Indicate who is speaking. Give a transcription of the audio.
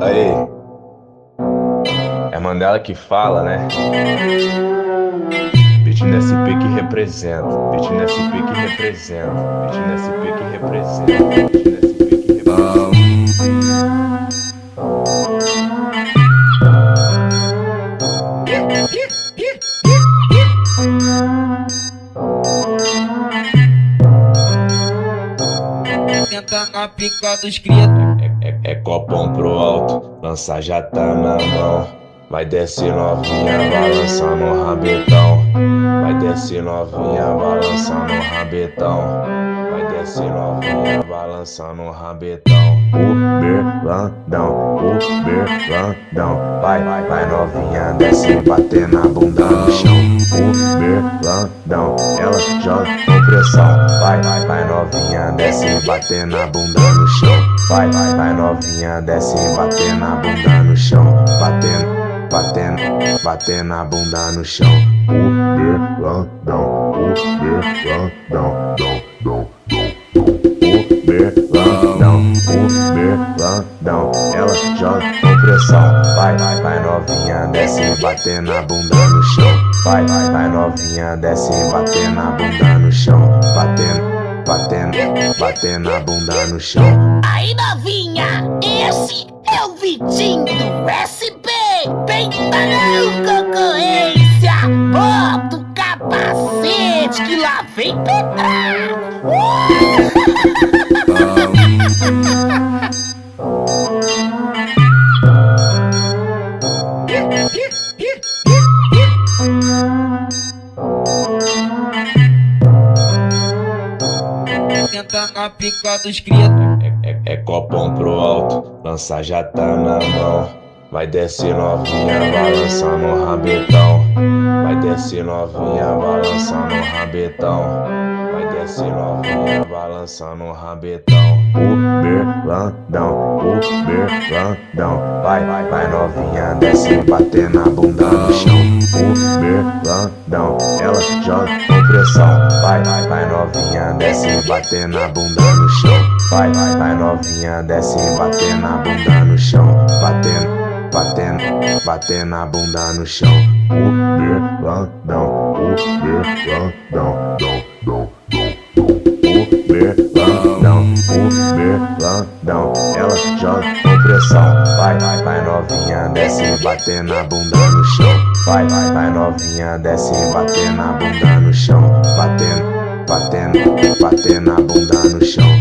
Speaker 1: Aí, é Mandela que fala, né? Beat SP que representa, beat SP que representa, beat SP que representa, beat SP que representa.
Speaker 2: Tenta na pica dos criados.
Speaker 1: É copão pro alto, lança já tá na mão. Vai descer novinha, balançando o rabetão. Vai descer novinha, balançando o rabetão. Vai descer novinha, balançando o rabetão. O berlandão. Vai novinha, desce bater na bunda no chão. O berlandão, ela joga com pressão. Vai novinha, desce bater na bunda no chão. Vai novinha, desce bater na bunda no chão. Batendo na bunda no chão. O berlandão, ela joga com pressão. Vai novinha, desce bater na bunda no chão. Vai novinha, desce bater na bunda no chão. Batendo na bunda no chão.
Speaker 3: Aí novinha, esse é o Vitinho do SP. Peita não, concorrência. Bota o capacete que lá vem pedrada.
Speaker 2: Tenta na pica dos criados.
Speaker 1: É copão pro alto, lança já tá na mão. Vai descer novinha, balançando o rabetão. Vai descer novinha, balançando o rabetão. Vai descer novinha, balançando o rabetão. O berlandão. Vai novinha, desce bater na bunda no chão. O berlandão, ela joga com pressão. Vai novinha, desce bater na bunda no chão. Vai novinha, desce bater na bunda no chão. Batendo na bunda no chão. O berlandão. O berlandão, ela joga com pressão. Vai novinha, desce bater na bunda no chão. Vai novinha, desce bater na bunda no chão. Batendo na bunda no chão.